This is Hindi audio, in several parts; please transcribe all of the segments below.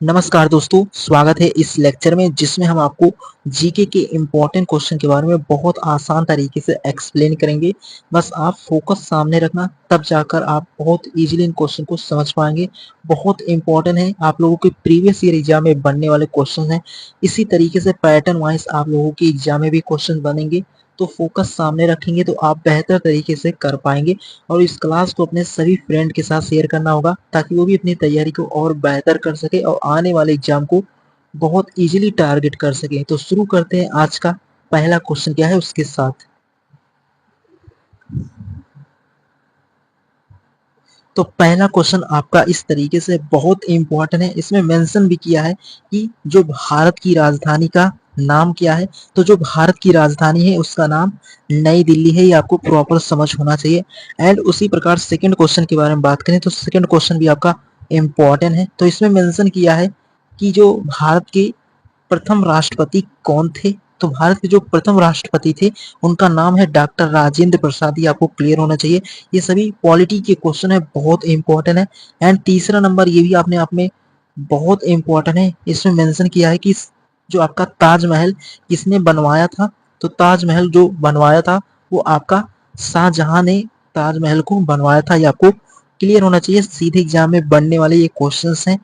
नमस्कार दोस्तों, स्वागत है इस लेक्चर में जिसमें हम आपको जीके के इम्पोर्टेंट क्वेश्चन के बारे में बहुत आसान तरीके से एक्सप्लेन करेंगे। बस आप फोकस सामने रखना, तब जाकर आप बहुत इजीली इन क्वेश्चन को समझ पाएंगे। बहुत इंपॉर्टेंट है, आप लोगों के प्रीवियस ईयर एग्जाम में बनने वाले क्वेश्चन हैं। इसी तरीके से पैटर्न वाइज आप लोगों के एग्जाम में भी क्वेश्चन बनेंगे, तो फोकस सामने रखेंगे तो आप बेहतर तरीके से कर पाएंगे। और इस क्लास को अपने सभी फ्रेंड के साथ शेयर करना होगा ताकि वो भी अपनी तैयारी को और बेहतर कर सके और आने वाले एग्जाम को बहुत इजीली टारगेट कर सके। तो शुरू करते हैं आज का पहला क्वेश्चन क्या है उसके साथ। तो पहला क्वेश्चन आपका इस तरीके से बहुत इंपॉर्टेंट है। इसमें मेंशन भी किया है कि जो भारत की राजधानी का नाम क्या है। तो जो भारत की राजधानी है उसका नाम नई दिल्ली है, ये आपको प्रॉपर समझ होना चाहिए। एंड उसी प्रकार सेकंड क्वेश्चन के बारे में बात करें तो सेकंड क्वेश्चन भी आपका इम्पॉर्टेंट है। तो इसमें मेंशन किया है कि जो भारत के प्रथम राष्ट्रपति कौन थे। तो भारत के जो प्रथम राष्ट्रपति थे उनका नाम है डॉक्टर राजेंद्र प्रसाद। ये आपको क्लियर होना चाहिए। ये सभी पॉलिटी के क्वेश्चन है, बहुत इंपॉर्टेंट है। एंड तीसरा नंबर ये भी आपने आप में बहुत इंपॉर्टेंट है। इसमें मेंशन किया है कि जो आपका ताजमहल किसने बनवाया था। तो ताजमहल जो बनवाया था वो आपका शाहजहां ने ताजमहल को बनवाया था। ये आपको क्लियर होना चाहिए। सीधे एग्जाम में बनने वाले ये क्वेश्चंस हैं।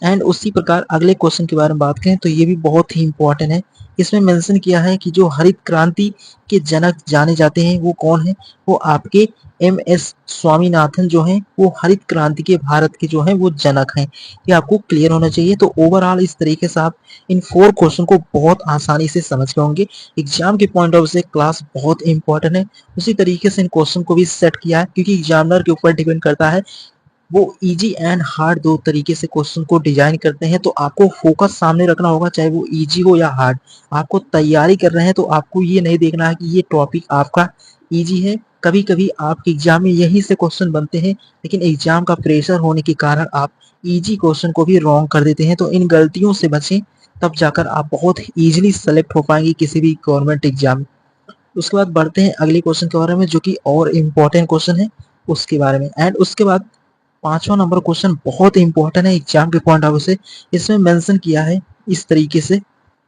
एंड उसी प्रकार अगले क्वेश्चन के बारे में बात करें तो ये भी बहुत ही इंपॉर्टेंट है। इसमें मेंशन किया है कि जो हरित क्रांति के जनक जाने जाते हैं वो कौन है। वो आपके एम एस स्वामीनाथन जो हैं, वो हरित क्रांति के भारत के जो हैं वो जनक हैं। ये आपको क्लियर होना चाहिए। तो ओवरऑल इस तरीके से आप इन 4 क्वेश्चन को बहुत आसानी से समझ पाओगे। एग्जाम के पॉइंट ऑफ व्यू से क्लास बहुत इंपॉर्टेंट है। उसी तरीके से इन क्वेश्चन को भी सेट किया है क्योंकि एग्जामिनर के ऊपर डिपेंड करता है। वो इजी एंड हार्ड दो तरीके से क्वेश्चन को डिजाइन करते हैं। तो आपको फोकस सामने रखना होगा, चाहे वो इजी हो या हार्ड। आपको तैयारी कर रहे हैं तो आपको ये नहीं देखना है कि ये टॉपिक आपका इजी है। कभी कभी आपके एग्जाम में यही से क्वेश्चन बनते हैं, लेकिन एग्जाम का प्रेशर होने के कारण आप इजी क्वेश्चन को भी रॉन्ग कर देते हैं। तो इन गलतियों से बचें, तब जाकर आप बहुत इजीली सेलेक्ट हो पाएंगे किसी भी गवर्नमेंट एग्जाम में। उसके बाद बढ़ते हैं अगले क्वेश्चन के बारे में जो कि और इम्पोर्टेंट क्वेश्चन है उसके बारे में। एंड उसके बाद पांचवा नंबर क्वेश्चन बहुत इंपॉर्टेंट है एग्जाम के पॉइंट ऑफ व्यू से। इसमें मेंशन किया है इस तरीके से।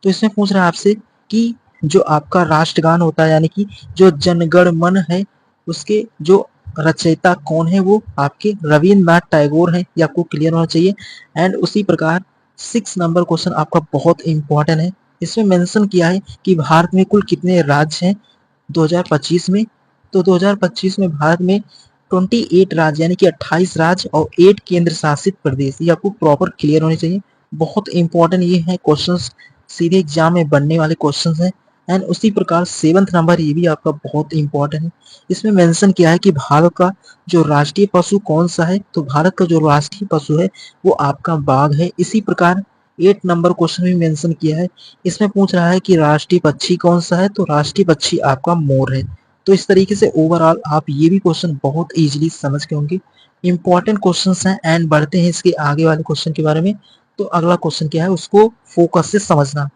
तो इसमें पूछ रहा है आपसे कि जो आपका राष्ट्रगान होता है यानी कि जो जनगण मन है उसके जो रचयिता कौन है, वो आपके रविन्द्रनाथ टैगोर हैं। ये आपको क्लियर होना चाहिए। एंड उसी प्रकार 6 नंबर क्वेश्चन आपका बहुत इंपॉर्टेंट है। इसमें मेंशन किया है कि भारत में कुल कितने राज्य हैं 2025 में। तो 2025 में भारत में 28 राज्य यानी कि 28 राज्य और 8 केंद्र शासित प्रदेश, ये आपको प्रॉपर क्लियर होने चाहिए। बहुत इंपॉर्टेंट ये है क्वेश्चंस, सीधे एग्जाम में बनने वाले क्वेश्चंस हैं। एंड उसी प्रकार 7th नंबर ये भी आपका बहुत इंपॉर्टेंट है। इसमें मेंशन किया है कि भारत का जो राष्ट्रीय पशु कौन सा है। तो भारत का जो राष्ट्रीय पशु है वो आपका बाघ है। इसी प्रकार 8 नंबर क्वेश्चन भी मेंशन किया है। इसमें पूछ रहा है कि राष्ट्रीय पक्षी कौन सा है। तो राष्ट्रीय पक्षी आपका मोर है। तो इस तरीके से ओवरऑल आप ये भी क्वेश्चन बहुत इजीली समझ के होंगे। इंपॉर्टेंट क्वेश्चंस हैं। एंड बढ़ते हैं इसके आगे वाले क्वेश्चन के बारे में। तो अगला क्वेश्चन क्या है उसको फोकस से समझना।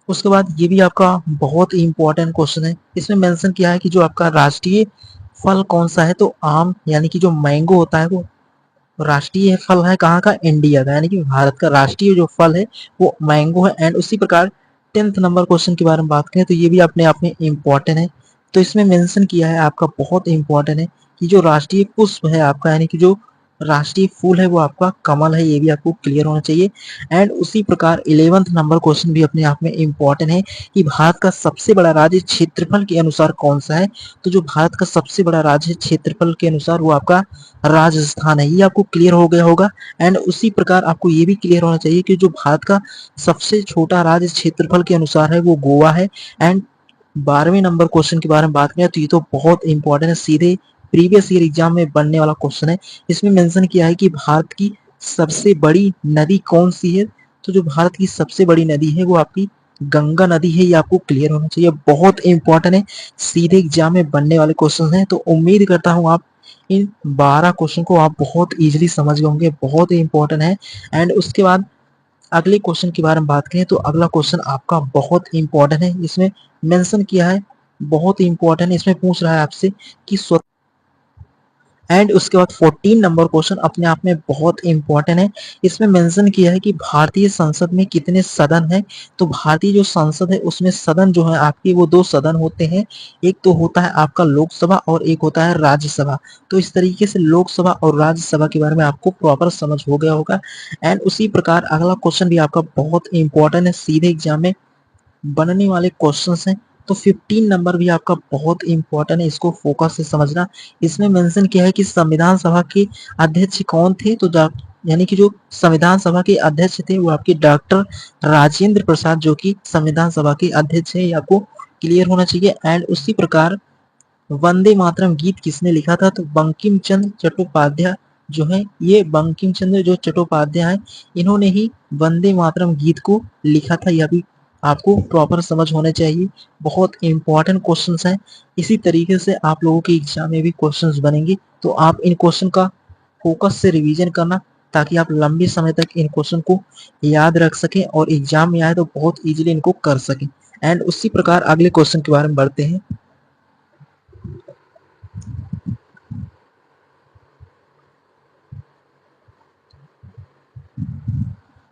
उसके बाद ये भी आपका बहुत ही इंपॉर्टेंट क्वेश्चन है। इसमें मेंशन किया है कि जो आपका राष्ट्रीय फल कौन सा है। तो आम यानी कि जो मैंगो होता है वो राष्ट्रीय फल है कहाँ का, इंडिया का, यानी कि भारत का राष्ट्रीय जो फल है वो मैंगो है। एंड उसी प्रकार 10th नंबर क्वेश्चन के बारे में बात करें तो ये भी अपने आप में इम्पोर्टेंट है। तो इसमें मेंशन किया है आपका बहुत इम्पोर्टेंट है कि जो राष्ट्रीय पुष्प है आपका यानी कि जो राष्ट्रीय फूल है वो आपका कमल है। ये भी आपको क्लियर होना चाहिए। एंड उसी प्रकार 11th नंबर क्वेश्चन भी अपने आप में इम्पोर्टेंट है कि भारत का सबसे बड़ा राज्य क्षेत्रफल के अनुसार कौन सा है। तो जो भारत का सबसे बड़ा राज्य क्षेत्रफल के अनुसार वो आपका राजस्थान है। ये आपको क्लियर हो गया होगा। एंड उसी प्रकार आपको ये भी क्लियर होना चाहिए कि जो भारत का सबसे छोटा राज्य क्षेत्रफल के अनुसार है वो गोवा है। एंड 12वें नंबर क्वेश्चन के बारे में बात करें तो ये तो बहुत इंपॉर्टेंट है, सीधे प्रीवियस ईयर एग्जाम में बनने वाला क्वेश्चन है। इसमें मेंशन किया है कि भारत की सबसे बड़ी नदी कौन सी है। तो जो भारत की सबसे बड़ी नदी है वो आपकी गंगा नदी है। ये आपको क्लियर होना चाहिए। बहुत इंपॉर्टेंट है, सीधे एग्जाम में बनने वाले क्वेश्चन हैं। तो उम्मीद करता हूँ आप इन 12 क्वेश्चन को आप बहुत इजीली समझ गए होंगे। बहुत ही इंपॉर्टेंट है। एंड उसके बाद अगले क्वेश्चन के बारे में बात करें तो अगला क्वेश्चन आपका बहुत इंपॉर्टेंट है। इसमें मेंशन किया है बहुत इंपॉर्टेंट, इसमें पूछ रहा है आपसे कि एंड उसके बाद 14 नंबर क्वेश्चन अपने आप में बहुत इंपॉर्टेंट है। इसमें मेंशन किया है कि भारतीय संसद में कितने सदन हैं। तो भारतीय जो संसद है उसमें सदन जो है आपकी वो 2 सदन होते हैं। एक तो होता है आपका लोकसभा और एक होता है राज्यसभा। तो इस तरीके से लोकसभा और राज्यसभा के बारे में आपको प्रॉपर समझ हो गया होगा। एंड उसी प्रकार अगला क्वेश्चन भी आपका बहुत इंपॉर्टेंट है, सीधे एग्जाम में बनने वाले क्वेश्चंस हैं। तो 15 नंबर भी आपका बहुत इंपॉर्टेंट है, इसको फोकस से समझना। इसमें मेंशन किया है कि संविधान सभा के अध्यक्ष कौन थे। तो यानी कि जो संविधान सभा के अध्यक्ष थे वो आपके डॉक्टर राजेंद्र प्रसाद जो कि संविधान सभा के अध्यक्ष है, ये आपको क्लियर होना चाहिए। एंड उसी प्रकार वंदे मातरम गीत किसने लिखा था। तो बंकिम चंद्र चट्टोपाध्याय जो है, ये बंकिम चंद्र जो चट्टोपाध्याय है इन्होंने ही वंदे मातरम गीत को लिखा था। यह भी आपको प्रॉपर समझ होने चाहिए, बहुत इंपॉर्टेंट क्वेश्चंस हैं। इसी तरीके से आप लोगों के एग्जाम में भी क्वेश्चंस बनेंगे, तो आप इन क्वेश्चन का फोकस से रिवीजन करना ताकि आप लंबे समय तक इन क्वेश्चन को याद रख सकें और एग्जाम में आए तो बहुत इजीली इनको कर सकें। एंड उसी प्रकार अगले क्वेश्चन के बारे में बढ़ते हैं।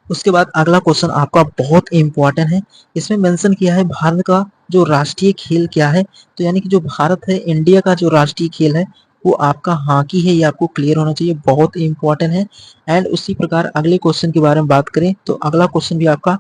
उसके बाद अगला क्वेश्चन आपका बहुत इंपॉर्टेंट है। इसमें मेंशन किया है भारत का जो राष्ट्रीय खेल क्या है। तो यानी कि जो भारत है, इंडिया का जो राष्ट्रीय खेल है वो आपका हॉकी है, ये आपको क्लियर होना चाहिए, बहुत इंपॉर्टेंट है। एंड उसी प्रकार अगले क्वेश्चन के बारे में बात करें तो अगला क्वेश्चन भी आपका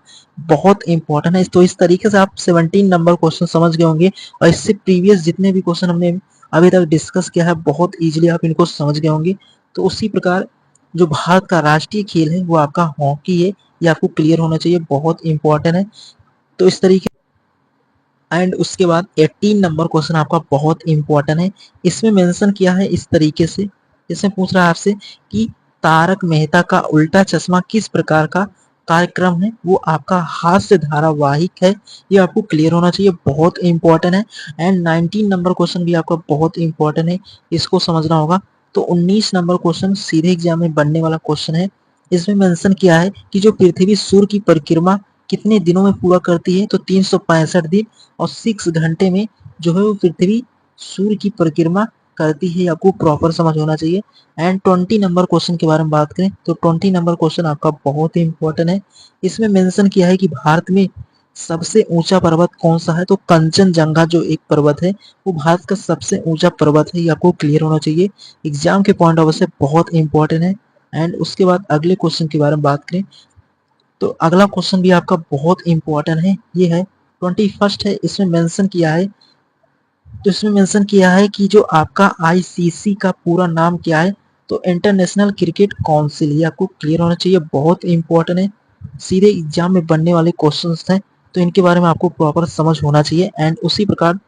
बहुत इंपॉर्टेंट है। तो इस तरीके से आप 17 नंबर क्वेश्चन समझ गए होंगे और इससे प्रीवियस जितने भी क्वेश्चन हमने अभी तक डिस्कस किया है बहुत इजीली आप इनको समझ गए होंगे। तो उसी प्रकार जो भारत का राष्ट्रीय खेल है वो आपका हॉकी है, ये आपको क्लियर होना चाहिए, बहुत इंपॉर्टेंट है। तो इस तरीके एंड उसके बाद 18 नंबर क्वेश्चन आपका बहुत इंपॉर्टेंट है। इसमें मेंशन किया है इस तरीके से, इसमें पूछ रहा है आपसे कि तारक मेहता का उल्टा चश्मा किस प्रकार का कार्यक्रम है। वो आपका हास्य धारावाहिक है, ये आपको क्लियर होना चाहिए, बहुत इंपॉर्टेंट है। एंड 19 नंबर क्वेश्चन भी आपका बहुत इंपॉर्टेंट है, इसको समझना होगा। तो 19 नंबर क्वेश्चन सीधे एग्जाम में बनने वाला क्वेश्चन है। इसमें मेंशन किया है कि जो पृथ्वी सूर्य की परिक्रमा कितने दिनों में पूरा करती है। तो 365 दिन और 6 घंटे में जो है वो पृथ्वी सूर्य की परिक्रमा करती है, आपको प्रॉपर समझ होना चाहिए। एंड 20 नंबर क्वेश्चन के बारे में बात करें तो 20 नंबर क्वेश्चन आपका बहुत ही इंपॉर्टेंट है। इसमें मेंशन किया है कि भारत में सबसे ऊंचा पर्वत कौन सा है। तो कंचनजंगा जो एक पर्वत है वो भारत का सबसे ऊंचा पर्वत है, ये आपको क्लियर होना चाहिए, एग्जाम के पॉइंट ऑफ व्यू से बहुत इंपॉर्टेंट है। एंड उसके बाद अगले क्वेश्चन के बारे में बात करें तो अगला क्वेश्चन भी आपका बहुत इंपॉर्टेंट है, ये है 21 है। इसमें मेंशन किया है, तो इसमें मेंशन किया है कि जो आपका आईसीसी का पूरा नाम क्या है। तो इंटरनेशनल क्रिकेट काउंसिल, ये आपको क्लियर होना चाहिए, बहुत इंपॉर्टेंट है, सीधे एग्जाम में बनने वाले क्वेश्चंस हैं, तो इनके बारे में आपको प्रॉपर समझ होना चाहिए। एंड उसी प्रकार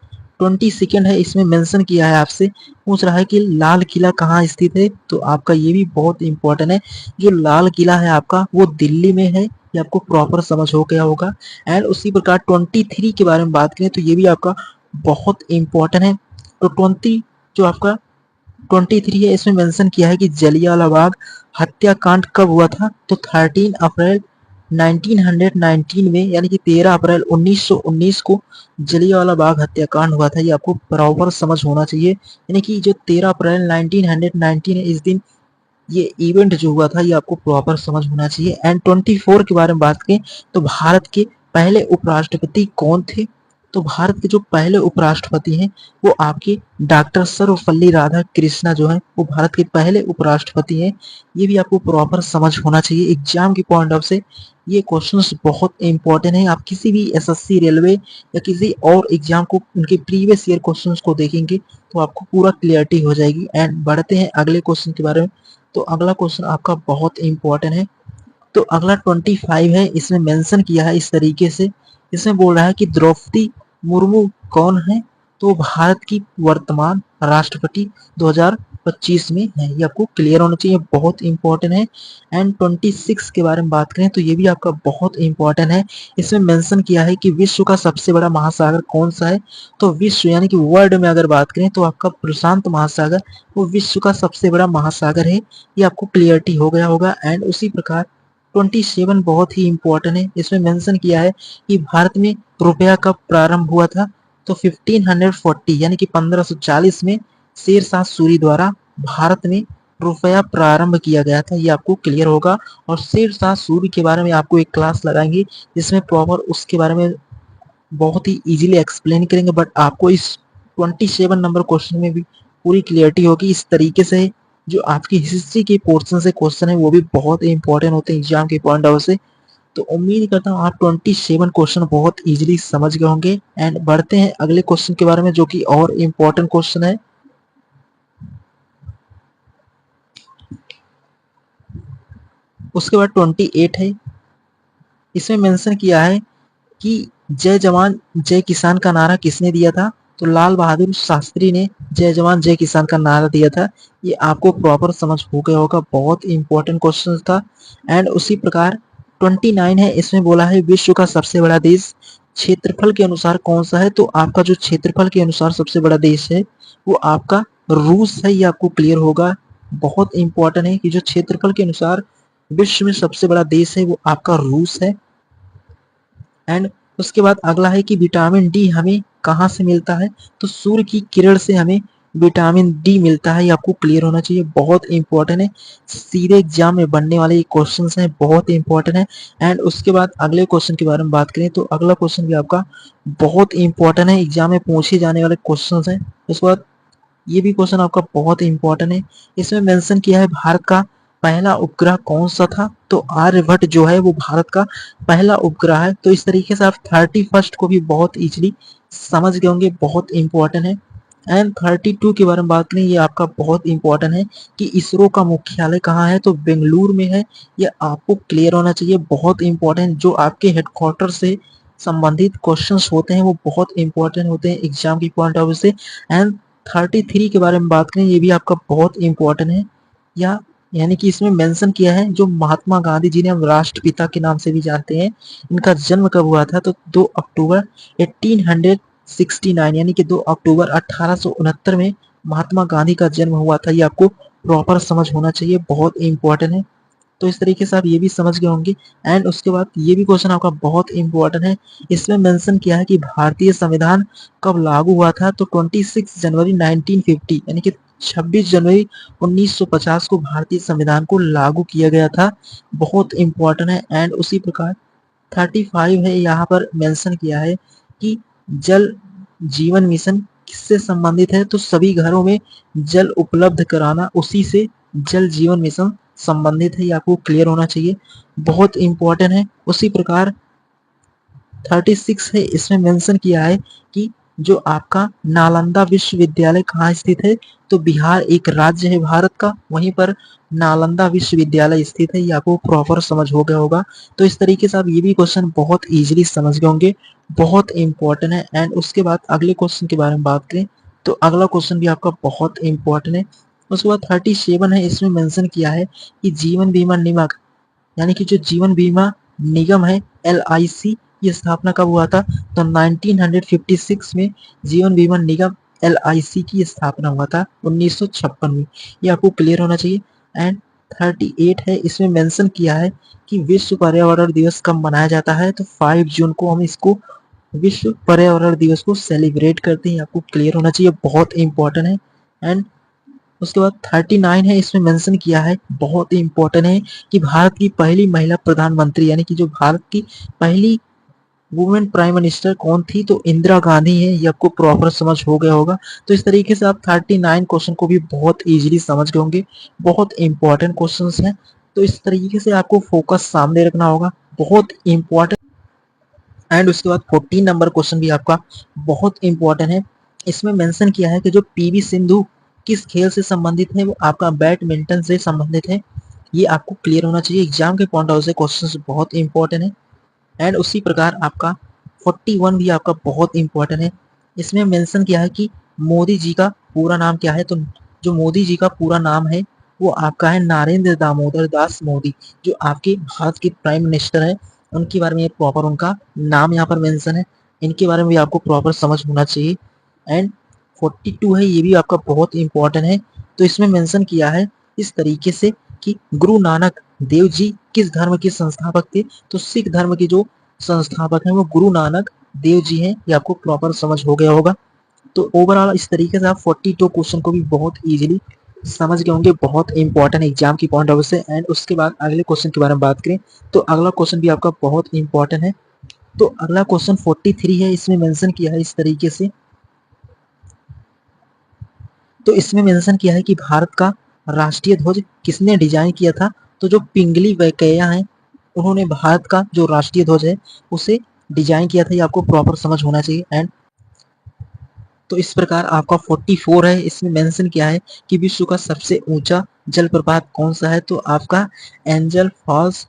22 है, इसमें मेंशन किया है, आपसे पूछ रहा है कि लाल किला कहाँ स्थित है। तो आपका ये भी बहुत इंपॉर्टेंट है, जो लाल किला है आपका वो दिल्ली में है, ये आपको प्रॉपर समझ हो गया होगा। एंड उसी प्रकार 23 के बारे में बात करें तो ये भी आपका बहुत इंपॉर्टेंट है। तो 20 जो आपका 23 है, इसमें मेंशन किया है कि जलियांवाला बाग हत्याकांड कब हुआ था। तो 13 अप्रैल 1919 में, यानी कि 13 अप्रैल 1919 को जलियांवाला बाग हत्याकांड हुआ था, ये आपको प्रॉपर समझ होना चाहिए। यानी कि जो 13 अप्रैल 1919 है, इस दिन ये इवेंट जो हुआ था, ये आपको प्रॉपर समझ होना चाहिए। एंड 24 के बारे में बात करें तो भारत के पहले उपराष्ट्रपति कौन थे। तो भारत के जो पहले उपराष्ट्रपति हैं वो आपके डॉक्टर सर्वपल्ली राधाकृष्णा जो है वो भारत के पहले उपराष्ट्रपति हैं, ये भी आपको प्रॉपर समझ होना चाहिए, एग्जाम के पॉइंट ऑफ से ये क्वेश्चंस बहुत इंपॉर्टेंट है। आप किसी भी एसएससी रेलवे या किसी और एग्जाम को उनके प्रीवियस ईयर क्वेश्चंस को देखेंगे तो आपको पूरा क्लियरिटी हो जाएगी। एंड बढ़ते हैं अगले क्वेश्चन के बारे में। तो अगला क्वेश्चन आपका बहुत इंपॉर्टेंट है। तो अगला 25 है, इसमें मेंशन किया है इस तरीके से, इसमें बोल रहा है कि द्रौपदी मुर्मू कौन है। तो भारत की वर्तमान राष्ट्रपति 2025 में है, ये आपको क्लियर होना चाहिए, बहुत इंपॉर्टेंट है। एंड 26 के बारे में बात करें तो ये भी आपका बहुत इंपॉर्टेंट है। इसमें मेंशन किया है कि विश्व का सबसे बड़ा महासागर कौन सा है। तो विश्व यानी कि वर्ल्ड में अगर बात करें तो आपका प्रशांत महासागर वो विश्व का सबसे बड़ा महासागर है, ये आपको क्लियरिटी हो गया होगा। एंड उसी प्रकार 27 बहुत ही इंपॉर्टेंट है, इसमें मेंशन किया है कि भारत में रुपया कब प्रारंभ हुआ था। तो 1540 यानी कि 1540 में शेर शाह सूरी द्वारा भारत में रुपया प्रारंभ किया गया था, ये आपको क्लियर होगा। और शेरशाह सूरी के बारे में आपको एक क्लास लगाएंगे जिसमें प्रॉपर उसके बारे में बहुत ही इजीली एक्सप्लेन करेंगे, बट आपको इस 27 नंबर क्वेश्चन में भी पूरी क्लियरिटी होगी। इस तरीके से जो आपकी हिस्ट्री के पोर्शन से क्वेश्चन है वो भी बहुत इंपॉर्टेंट होते हैं एग्जाम के पॉइंट ऑफ व्यू से। तो उम्मीद करता हूँ आप 27 क्वेश्चन बहुत इजीली समझ गए होंगे। एंड बढ़ते हैं अगले क्वेश्चन के बारे में जो कि और इम्पोर्टेंट क्वेश्चन है। उसके बाद 28 है, इसमें मेंशन किया है कि जय जवान जय किसान का नारा किसने दिया था? तो लाल बहादुर शास्त्री ने जय जवान जय किसान का नारा दिया था। ये आपको प्रॉपर समझ हो गया होगा, बहुत इंपॉर्टेंट क्वेश्चन था। एंड उसी प्रकार 29 है, इसमें बोला है विश्व का सबसे बड़ा देश क्षेत्रफल के अनुसार कौन सा है? तो आपका जो क्षेत्रफल के अनुसार सबसे बड़ा देश है वो आपका रूस है, ये आपको क्लियर होगा। बहुत इंपॉर्टेंट है कि जो क्षेत्रफल के अनुसार विश्व में सबसे बड़ा देश है वो आपका रूस है। एंड उसके बाद अगला है कि विटामिन डी हमें कहाँ से मिलता है? तो सूर्य की किरण से हमें विटामिन डी मिलता है, ये आपको क्लियर होना चाहिए, बहुत इंपॉर्टेंट है। सीधे एग्जाम में बनने वाले ये क्वेश्चंस हैं, बहुत इंपॉर्टेंट है। एंड उसके बाद अगले क्वेश्चन के बारे में बात करें तो अगला क्वेश्चन भी आपका बहुत इंपॉर्टेंट है, एग्जाम में पूछे जाने वाले क्वेश्चन है। उसके बाद ये भी क्वेश्चन आपका बहुत इंपॉर्टेंट है, इसमें मेंशन किया है भारत का पहला उपग्रह कौन सा था? तो आर्यभट्ट जो है वो भारत का पहला उपग्रह है। तो इस तरीके से आप 31 को भी बहुत इजीली समझ गए होंगे, बहुत इंपॉर्टेंट है। एंड 32 के बारे में बात करें, ये आपका बहुत इंपॉर्टेंट है कि इसरो का मुख्यालय कहाँ है? तो बेंगलुरु में है, ये आपको क्लियर होना चाहिए, बहुत इंपॉर्टेंट। जो आपके हेडक्वार्टर से संबंधित क्वेश्चंस होते हैं वो बहुत इंपॉर्टेंट होते हैं एग्जाम की पॉइंट ऑफ व्यू से। एंड 33 के बारे में बात करें, ये भी आपका बहुत इंपॉर्टेंट है। या यानी कि इसमें मेंशन किया है जो महात्मा गांधी जी ने हम राष्ट्रपिता के नाम से भी जानते हैं, इनका जन्म कब हुआ था? तो 2 अक्टूबर 1869 यानी कि 2 अक्टूबर 1869 में महात्मा गांधी का जन्म हुआ था, ये आपको प्रॉपर समझ होना चाहिए, बहुत इंपॉर्टेंट है। तो इस तरीके से आप ये भी समझ गए होंगे। एंड उसके बाद ये भी क्वेश्चन आपका बहुत इंपॉर्टेंट है, इसमें मेंशन किया है कि भारतीय संविधान कब लागू हुआ था? तो 26 जनवरी 1950 यानी कि 26 जनवरी 1950 को भारतीय संविधान को लागू किया गया था, बहुत इंपॉर्टेंट है। एंड उसी प्रकार 35 है, यहाँ पर मेंशन किया है कि जल जीवन मिशन किससे संबंधित है? तो सभी घरों में जल उपलब्ध कराना, उसी से जल जीवन मिशन संबंधित है, ये आपको क्लियर होना चाहिए, बहुत इंपॉर्टेंट है। उसी प्रकार 36 है, इसमें मेंशन किया है कि जो आपका नालंदा विश्वविद्यालय कहाँ स्थित है? तो बिहार एक राज्य है भारत का, वहीं पर नालंदा विश्वविद्यालय स्थित है, ये आपको प्रॉपर समझ हो गया होगा। तो इस तरीके से आप ये भी क्वेश्चन बहुत इजीली समझ गए होंगे, बहुत इंपॉर्टेंट है। एंड उसके बाद अगले क्वेश्चन के बारे में बात करें तो अगला क्वेश्चन भी आपका बहुत इंपॉर्टेंट है। उसके बाद 37 है, इसमें मेंशन किया है कि जीवन बीमा निगम यानी कि जो जीवन बीमा निगम है LIC, ये स्थापना कब हुआ था? तो 1956 में जीवन बीमा निगम LIC की स्थापना हुआ था 1956 में, ये आपको क्लियर होना चाहिए। एंड 38 है, इसमें मेंशन किया है कि विश्व पर्यावरण दिवस कब मनाया जाता है? तो 5 जून को हम इसको विश्व पर्यावरण दिवस को सेलिब्रेट करते हैं, आपको क्लियर होना चाहिए, बहुत इंपॉर्टेंट है। एंड उसके बाद 39 है, इसमें मेंशन किया है, बहुत ही इंपॉर्टेंट है कि भारत की पहली महिला प्रधानमंत्री यानी कि जो भारत की पहली वुमेन प्राइम मिनिस्टर कौन थी? तो इंदिरा गांधी है, ये आपको प्रॉपर समझ हो गया होगा। तो इस तरीके से आप 39 क्वेश्चन को भी बहुत इजीली समझ गए होंगे, बहुत इंपॉर्टेंट क्वेश्चंस हैं। तो इस तरीके से आपको फोकस सामने रखना होगा, बहुत इंपॉर्टेंट। एंड उसके बाद 14 नंबर क्वेश्चन भी आपका बहुत इंपॉर्टेंट है, इसमें मेंशन किया है कि जो PV सिंधु किस खेल से संबंधित है? वो आपका बैडमिंटन से संबंधित है, ये आपको क्लियर होना चाहिए, एग्जाम के पॉइंट ऑफ से क्वेश्चन बहुत इंपॉर्टेंट है। एंड उसी प्रकार आपका 41 भी आपका बहुत इंपॉर्टेंट है, इसमें मेंशन किया है कि मोदी जी का पूरा नाम क्या है? तो जो मोदी जी का पूरा नाम है वो आपका है नरेंद्र दामोदर दास मोदी, जो आपके भारत के प्राइम मिनिस्टर है, उनके बारे में प्रॉपर उनका नाम यहाँ पर मेंशन है, इनके बारे में भी आपको प्रॉपर समझ होना चाहिए। एंड 42 है, ये भी आपका बहुत इंपॉर्टेंट है, तो इसमें मेंशन किया है इस तरीके से कि गुरु नानक देव जी किस धर्म के संस्थापक थे? तो सिख धर्म के जो संस्थापक हैं वो गुरु नानक देव जी हैं, ये आपको प्रॉपर समझ हो गया होगा। तो ओवरऑल इस तरीके से आप 42 क्वेश्चन को भी बहुत इजीली समझ गए होंगे, बहुत इंपॉर्टेंट एग्जाम की पॉइंट ऑफ व्यू से। एंड उसके बाद अगले क्वेश्चन के बारे में बात करें तो अगला क्वेश्चन भी आपका बहुत इंपॉर्टेंट है। तो अगला क्वेश्चन 43 है, इसमें मेंशन किया है इस तरीके से। तो इसमें मेंशन किया है कि भारत का राष्ट्रीय ध्वज किसने डिजाइन किया था। तो जो पिंगली वेंकैया हैं उन्होंने भारत का जो राष्ट्रीय ध्वज है उसे डिजाइन किया था, ये आपको प्रॉपर समझ होना चाहिए। एंड तो इस प्रकार आपका 44 है, इसमें मेंशन किया है कि विश्व का सबसे ऊंचा जलप्रपात कौन सा है। तो आपका एंजल फॉल्स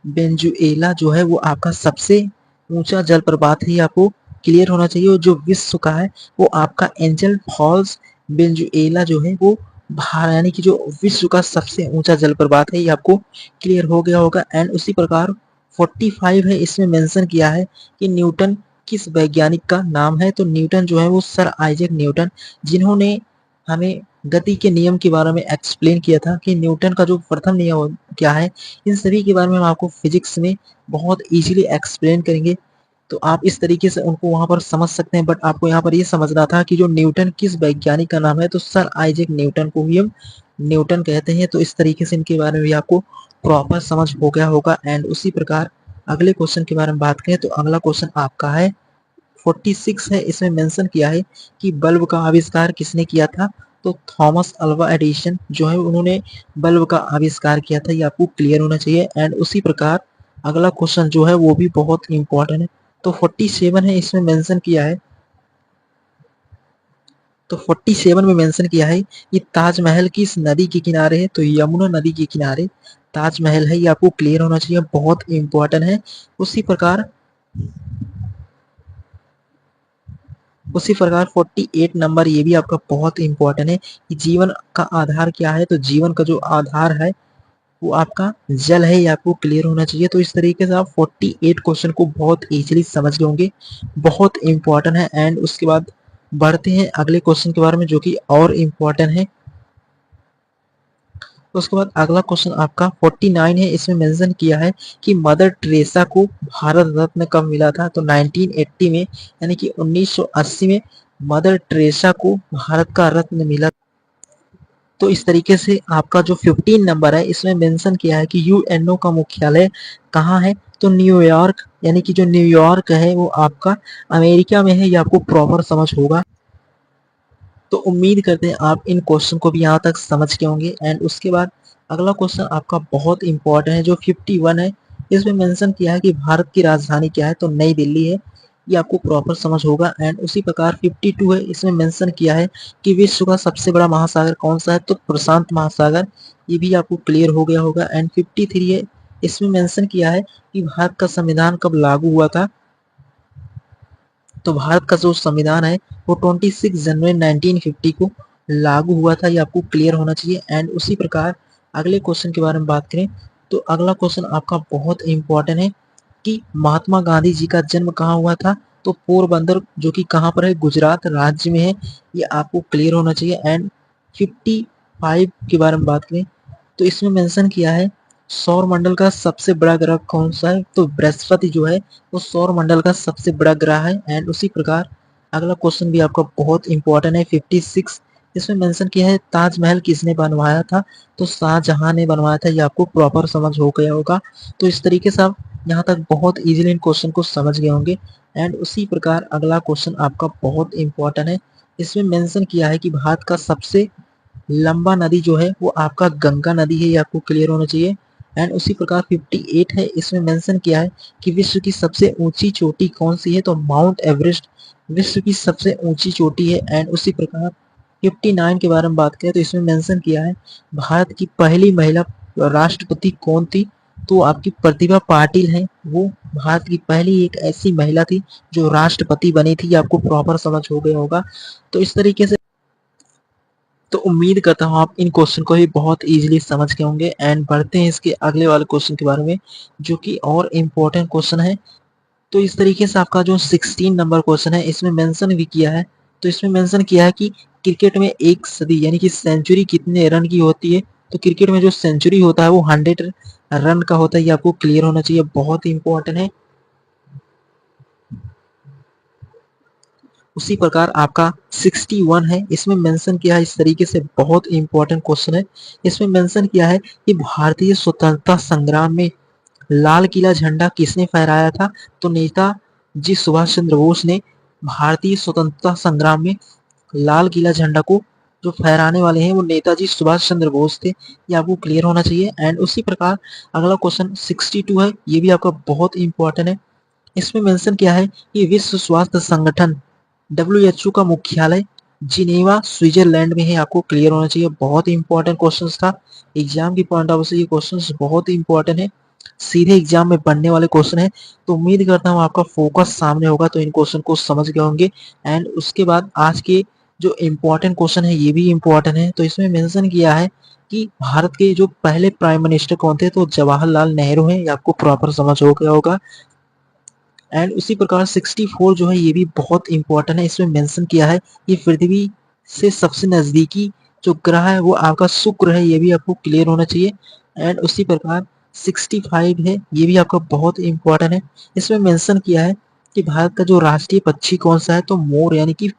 वेनेजुएला जो है वो आपका सबसे ऊंचा जलप्रपात है, ये आपको क्लियर होना चाहिए। और जो विश्व का है वो आपका एंजल फॉल्स वेनेजुएला जो है वो यानी कि जो विश्व का सबसे ऊंचा जलप्रपात है, ये आपको क्लियर हो गया होगा। एंड उसी प्रकार 45 है, इसमें मेंशन किया है कि न्यूटन किस वैज्ञानिक का नाम है। तो न्यूटन जो है वो सर आइजैक न्यूटन, जिन्होंने हमें गति के नियम के बारे में एक्सप्लेन किया था कि न्यूटन का जो प्रथम नियम क्या है, इन सभी के बारे में हम आपको फिजिक्स में बहुत इजीली एक्सप्लेन करेंगे। तो आप इस तरीके से उनको वहां पर समझ सकते हैं। बट आपको यहाँ पर ये समझना था कि जो न्यूटन किस वैज्ञानिक का नाम है, तो सर आइजैक न्यूटन को ही हम न्यूटन कहते हैं। तो इस तरीके से इनके बारे में भी आपको प्रॉपर समझ हो गया होगा। एंड उसी प्रकार अगले क्वेश्चन के बारे में बात करें तो अगला क्वेश्चन आपका है 46 है, इसमें मेंशन किया है कि बल्ब का आविष्कार किसने किया था। तो थॉमस अल्वा एडिसन जो है उन्होंने बल्ब का आविष्कार किया था, ये आपको क्लियर होना चाहिए। एंड उसी प्रकार अगला क्वेश्चन जो है वो भी बहुत इंपॉर्टेंट है। तो 47 है, इसमें मेंशन किया है। तो 47 में मेंशन किया है कि ताजमहल किस नदी के किनारे है। तो यमुना नदी के किनारे ताजमहल है, ये आपको क्लियर होना चाहिए, बहुत इंपॉर्टेंट है। उसी प्रकार 48 नंबर, ये भी आपका बहुत इंपॉर्टेंट है कि जीवन का आधार क्या है। तो जीवन का जो आधार है वो आपका जल है, ये आपको क्लियर होना चाहिए। तो इस तरीके से आप 48 क्वेश्चन को बहुत इजीली समझ गए होंगे, बहुत इंपॉर्टेंट है। एंड उसके बाद बढ़ते हैं अगले क्वेश्चन के बारे में जो कि और इम्पोर्टेंट है। उसके बाद अगला क्वेश्चन आपका 49 है, इसमें मेंशन किया है कि मदर टेरेसा को भारत रत्न कब मिला था। तो 1980 में, यानी कि 1980 में मदर टेरेसा को भारत का रत्न मिला। तो इस तरीके से आपका जो 15 नंबर है इसमें मेंशन किया है कि यूएनओ का मुख्यालय कहाँ है। तो न्यूयॉर्क, यानी कि जो न्यूयॉर्क है वो आपका अमेरिका में है, ये आपको प्रॉपर समझ होगा। तो उम्मीद करते हैं आप इन क्वेश्चन को भी यहाँ तक समझ के होंगे। एंड उसके बाद अगला क्वेश्चन आपका बहुत इंपॉर्टेंट है जो 51 है, इसमें मेंशन किया है कि भारत की राजधानी क्या है। तो नई दिल्ली है, ये आपको प्रॉपर समझ होगा। एंड उसी प्रकार 52 है, इसमें मेंशन किया है कि विश्व का सबसे बड़ा महासागर कौन सा है। तो प्रशांत महासागर, ये भी आपको क्लियर हो गया होगा। एंड 53 है, इसमें मेंशन किया है कि भारत का संविधान कब लागू हुआ था। तो भारत का जो संविधान है वो 26 जनवरी 1950 को लागू हुआ था, ये आपको क्लियर होना चाहिए। एंड उसी प्रकार अगले क्वेश्चन के बारे में बात करें तो अगला क्वेश्चन आपका बहुत इंपॉर्टेंट है कि महात्मा गांधी जी का जन्म कहाँ हुआ था। तो पोरबंदर जो कि कहाँ पर है, गुजरात राज्य में है, ये आपको क्लियर होना चाहिए। एंड 55 के बारे में बात करें तो इसमें मेंशन किया है सौर मंडल का सबसे बड़ा ग्रह कौन सा है। तो बृहस्पति जो है वो सौर मंडल का सबसे बड़ा ग्रह है। एंड उसी प्रकार अगला क्वेश्चन भी आपका बहुत इंपॉर्टेंट है 56, इसमें मेंशन किया है ताजमहल किसने बनवाया था। तो शाहजहां ने बनवाया था, ये आपको प्रॉपर समझ हो गया होगा। तो इस तरीके से आप यहाँ तक बहुत इजीली इन क्वेश्चन को समझ गए होंगे। एंड उसी प्रकार अगला क्वेश्चन आपका बहुत इंपॉर्टेंट है, इसमें मेंशन किया है कि भारत का सबसे लंबा नदी जो है वो आपका गंगा नदी है, ये आपको क्लियर होना चाहिए। एंड उसी प्रकार 58 है, इसमें मेंशन किया है कि विश्व की सबसे ऊंची चोटी कौन सी है। तो माउंट एवरेस्ट विश्व की सबसे ऊंची चोटी है। एंड उसी प्रकार 59 के बारे में बात करें तो इसमें मेंशन किया है भारत की पहली महिला राष्ट्रपति कौन थी। तो आपकी प्रतिभा पाटिल है, वो भारत की पहली एक ऐसी महिला थी जो राष्ट्रपति बनी थी, ये आपको प्रॉपर समझ हो गया होगा। तो इस तरीके से तो उम्मीद करता हूँ आप इन क्वेश्चन को भी बहुत इजीली समझ गए होंगे। एंड बढ़ते हैं इसके अगले वाले क्वेश्चन के बारे में जो कि और इम्पोर्टेंट क्वेश्चन है। तो इस तरीके से आपका जो 16 नंबर क्वेश्चन है इसमें मेंशन भी किया है। तो इसमें मेंशन किया है कि क्रिकेट में एक सदी यानी कि सेंचुरी कितने रन की होती है। तो क्रिकेट में जो सेंचुरी होता है वो 100 रन का होता है, ये आपको क्लियर होना चाहिए, बहुत इंपॉर्टेंट है। उसी प्रकार आपका 61 है, इसमें मेंशन किया है इस तरीके से, बहुत इंपॉर्टेंट क्वेश्चन है। इसमें मेंशन किया है कि भारतीय स्वतंत्रता संग्राम में लाल किला झंडा किसने फहराया था? तो नेताजी सुभाष चंद्र बोस ने भारतीय स्वतंत्रता संग्राम में लाल किला झंडा को जो फहराने वाले हैं वो नेताजी सुभाष चंद्र बोस थे। ये आपको क्लियर होना चाहिए। एंड उसी प्रकार अगला क्वेश्चन 62 है, ये भी आपका बहुत इंपॉर्टेंट है। इसमें मेंशन किया है कि विश्व स्वास्थ्य संगठन WHO का मुख्यालय जिनेवा स्विट्जरलैंड में है। आपको क्लियर होना चाहिए, बहुत इंपॉर्टेंट क्वेश्चन था। एग्जाम की पॉइंट ऑफ व्यू से ये क्वेश्चन बहुत इंपॉर्टेंट है, सीधे एग्जाम में बनने वाले क्वेश्चन है। तो उम्मीद करता हूँ आपका फोकस सामने होगा, तो इन क्वेश्चन को समझ गए होंगे। एंड उसके बाद आज के जो इम्पोर्टेंट क्वेश्चन है ये भी इम्पोर्टेंट है। तो इसमें मेंशन किया है कि भारत के जो पहले प्राइम मिनिस्टर कौन थे? तो जवाहरलाल नेहरू हैं। ये आपको प्रॉपर समझ हो गया होगा। एंड उसी प्रकार 64 जो है ये भी बहुत इंपॉर्टेंट है। इसमें मेंशन किया है कि पृथ्वी से सबसे नजदीकी जो ग्रह है वो आपका शुक्र है। ये भी आपको क्लियर होना चाहिए। एंड उसी प्रकार 65 है, ये भी आपका बहुत इंपॉर्टेंट है। इसमें मेंशन किया है कि भारत का जो राष्ट्रीय पक्षी कौन सा है? तो मोर, यानी कि।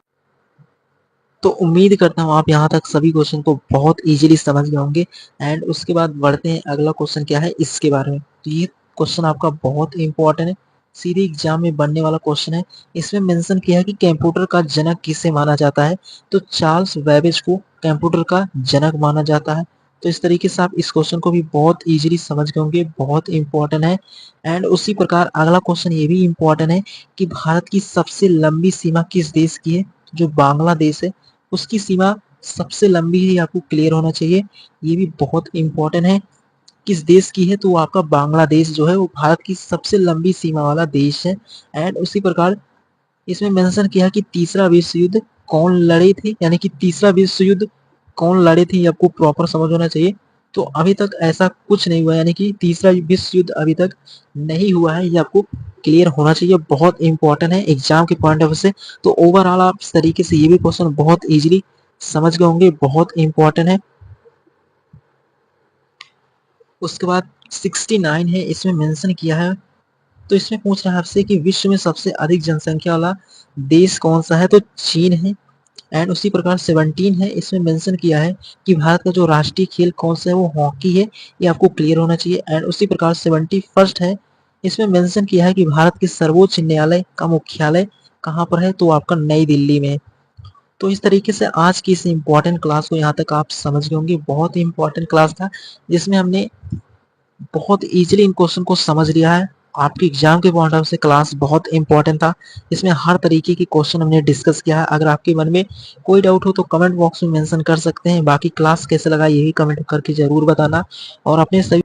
तो उम्मीद करता हूँ आप यहाँ तक सभी क्वेश्चन को बहुत इजीली समझ गए होंगे। एंड उसके बाद बढ़ते हैं, अगला क्वेश्चन क्या है इसके बारे में। तो ये क्वेश्चन आपका बहुत इंपॉर्टेंट है, सीधे एग्जाम में बनने वाला क्वेश्चन है। इसमें मेंशन किया है कि कंप्यूटर का जनक किसे माना जाता है? तो चार्ल्स बेबेज को कंप्यूटर का जनक माना जाता है। तो इस तरीके से आप इस क्वेश्चन को भी बहुत इजीली समझ गए होंगे, बहुत इंपॉर्टेंट है। एंड उसी प्रकार अगला क्वेश्चन ये भी इंपॉर्टेंट है कि भारत की सबसे लंबी सीमा किस देश की है? जो बांग्लादेश है उसकी सीमा सबसे लंबी है, ये आपको क्लियर होना चाहिए। ये भी बहुत इंपॉर्टेंट है, किस देश की है? तो वो आपका बांग्लादेश जो है वो भारत की सबसे लंबी सीमा वाला देश है। एंड उसी प्रकार इसमें मेंशन किया कि तीसरा विश्व युद्ध कौन लड़े थे, यानी कि तीसरा विश्व युद्ध कौन लड़े थे, ये आपको प्रॉपर समझ होना चाहिए। तो अभी तक ऐसा कुछ नहीं हुआ, यानी कि तीसरा विश्व युद्ध अभी तक नहीं हुआ है, ये आपको क्लियर होना चाहिए, बहुत इंपॉर्टेंट है एग्जाम के पॉइंट ऑफ व्यू से। तो ओवरऑल आप इस तरीके से ये भी क्वेश्चन बहुत इजीली समझ गए होंगे, बहुत इंपॉर्टेंट है। उसके बाद 69 है, इसमें मेंशन किया है, तो इसमें पूछ रहा है आपसे कि विश्व में सबसे अधिक जनसंख्या वाला देश कौन सा है? तो चीन है। एंड उसी प्रकार 17 है, इसमें मेंशन किया है कि भारत का जो राष्ट्रीय खेल कौन सा है? वो हॉकी है, ये आपको क्लियर होना चाहिए। एंड उसी प्रकार 71 है, इसमें मेंशन किया है कि भारत के सर्वोच्च न्यायालय का मुख्यालय कहाँ पर है? तो आपका नई दिल्ली में है। तो इस तरीके से आज की इस इम्पोर्टेंट क्लास को यहाँ तक आप समझ गए होंगे, बहुत ही इंपॉर्टेंट क्लास था जिसमें हमने बहुत इजीली इन क्वेश्चन को समझ लिया है। आपके एग्जाम के पॉइंट ऑफ से क्लास बहुत इंपॉर्टेंट था, इसमें हर तरीके के क्वेश्चन हमने डिस्कस किया है। अगर आपके मन में कोई डाउट हो तो कमेंट बॉक्स में मेंशन कर सकते हैं। बाकी क्लास कैसे लगा यही कमेंट करके जरूर बताना, और अपने सभी